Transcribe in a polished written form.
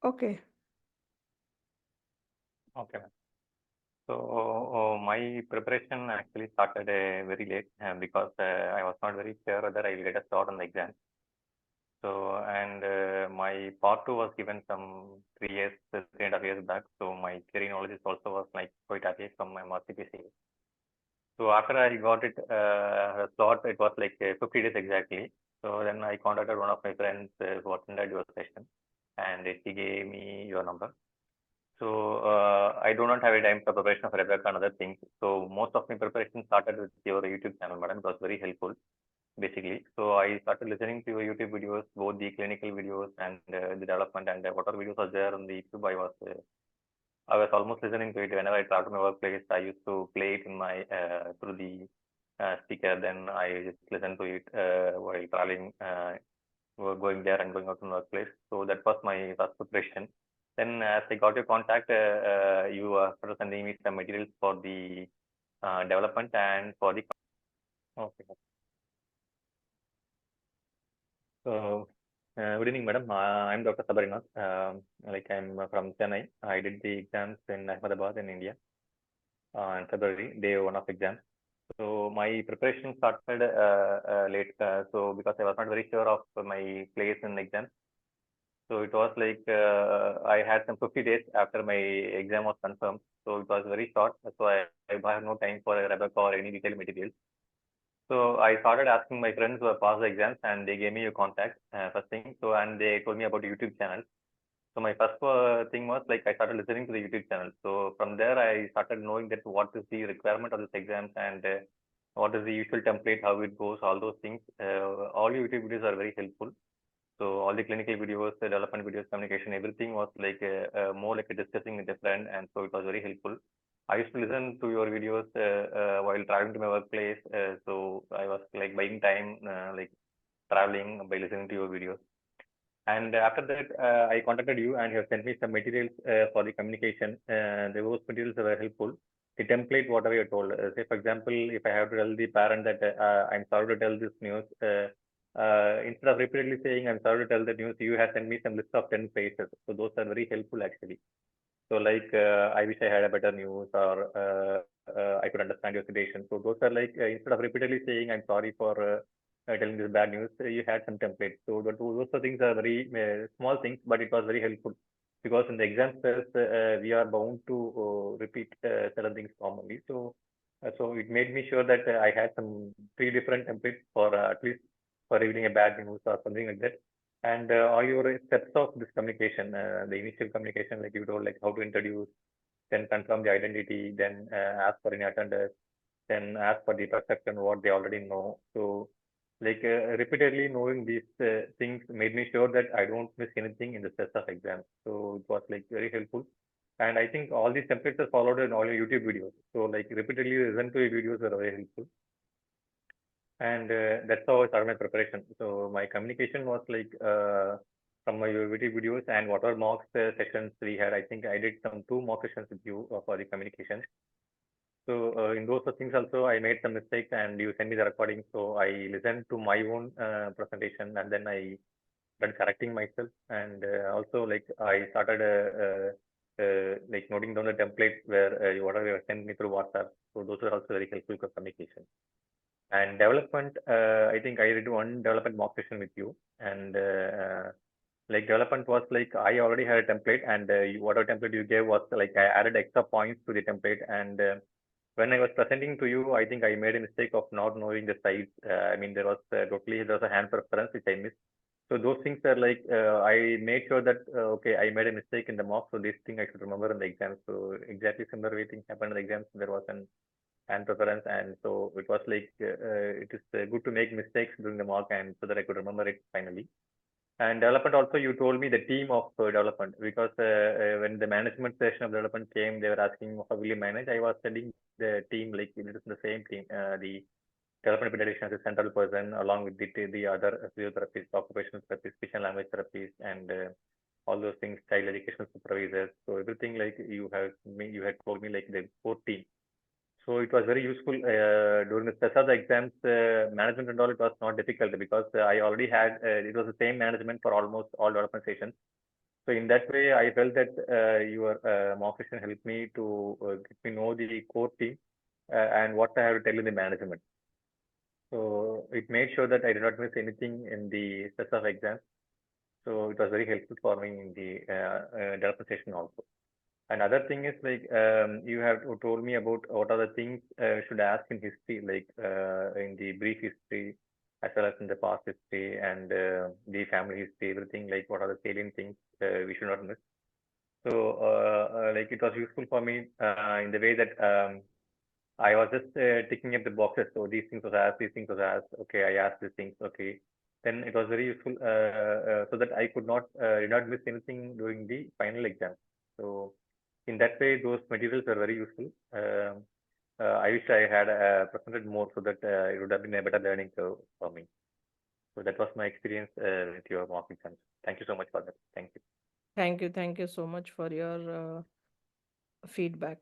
Okay. Okay, ma'am. So my preparation actually started very late because I was not very sure whether I will get a slot on the exam. So and my part two was given some 3 years, 3.5 years back. So my theory knowledge is also was like quite ahead from my Mrcpch. So after I got it slot, it was like 50 days exactly. So then I contacted one of my friends who attended your session, and he gave me your number. So I do not have a time for preparation for Rebecca and other things. So most of my preparation started with your YouTube channel, madam. It was very helpful, basically. So I started listening to your YouTube videos, both the clinical videos and the development, and whatever videos are there on the YouTube. I was almost listening to it whenever I travel to my workplace. I used to play it in my through the speaker. Then I just listen to it while traveling, going there and going out to my workplace. So that was my first preparation. Then as I got your contact, you started sending me some materials for the development and for the. Okay. So, good evening, madam. I'm Dr. Sabarinath. I'm from Chennai. I did the exams in Ahmedabad in India in February, day one of exams. So my preparation started late. So because I was not very sure of my place in the exam, so it was like I had some 50 days after my exam was confirmed. So it was very short. So I have no time for Rebecca or any detailed materials. So I started asking my friends who have passed the exams, and they gave me your contact first thing. So and they told me about YouTube channel. So my first thing was like I started listening to the YouTube channel. So from there I started knowing that what is the requirement of this exams and what is the usual template, how it goes, all those things. All YouTube videos are very helpful. So all the clinical videos, the development videos, communication, everything was like more like a discussing with a friend, and so it was very helpful. I used to listen to your videos while traveling to my workplace. So I was like buying time, like traveling by listening to your videos. And after that, I contacted you and you have sent me some materials for the communication. Those materials were helpful. The template, whatever you told. Say, for example, if I have to tell the parent that I'm sorry to tell this news, instead of repeatedly saying I'm sorry to tell the news, you have sent me some list of 10 pages. So those are very helpful actually. So like, I wish I had a better news, or I could understand your situation. So those are like, instead of repeatedly saying I'm sorry for telling this bad news, you had some templates. So those are things are very small things, but it was very helpful because in the exam stress, we are bound to repeat certain things commonly. So it made me sure that I had some 3 different templates for at least for revealing a bad news or something like that. And all your steps of this communication, the initial communication, like you told, like how to introduce, then confirm the identity, then ask for any attenders, then ask for the perception, what they already know. So, like repeatedly knowing these things made me sure that I don't miss anything in the stress of exam. So it was like very helpful. And I think all these templates are followed in all your YouTube videos. So like repeatedly listen to your videos are very helpful. And that's how I started my preparation. So my communication was like from my videos and whatever mock sessions we had. I think I did some 2 mock sessions with you for the communication. So in those things also I made some mistakes and you sent me the recording. So I listened to my own presentation and then I started correcting myself. And also like I started like noting down the templates where whatever you sent me through WhatsApp. So those are also very helpful for communication. And development, I think I did one development mock session with you, and like development was like I already had a template, and whatever template you gave was like I added extra points to the template. And when I was presenting to you, I think I made a mistake of not knowing the size. I mean, there was a hand preference which I missed. So those things are like I made sure that okay, I made a mistake in the mock, so this thing I should remember in the exam. So exactly similar way thing happened in the exams. There was an and preference, and so it was like it is good to make mistakes during the mock, and so that I could remember it finally. And development also, you told me the team of development, because when the management session of development came, they were asking how will you manage. I was telling the team like it is the same team, the development pediatrician is a central person along with the other physiotherapists, occupational therapists, speech and language therapists, and all those things, child education supervisors. So everything like you had told me like the 4 team. So it was very useful during the stress of the exams. Management and all, it was not difficult because I already had, it was the same management for almost all development sessions. So in that way, I felt that your mock session helped me to get me know the core team and what I have to tell in the management. So it made sure that I did not miss anything in the stress of exams. So it was very helpful for me in the development session also. Another thing is like you have told me about what are the things should ask in history, like in the brief history, as well as in the past history and the family history, everything. Like what are the salient things we should not miss. So like it was useful for me in the way that I was just ticking up the boxes. So these things was asked, these things was asked. Okay, I asked these things. Okay, then it was very useful so that I could not did not miss anything during the final exam. So in that way, those materials are very useful. I wish I had presented more so that it would have been a better learning curve for me. So that was my experience with your mock exams. Thank you so much for that. Thank you. Thank you so much for your feedback.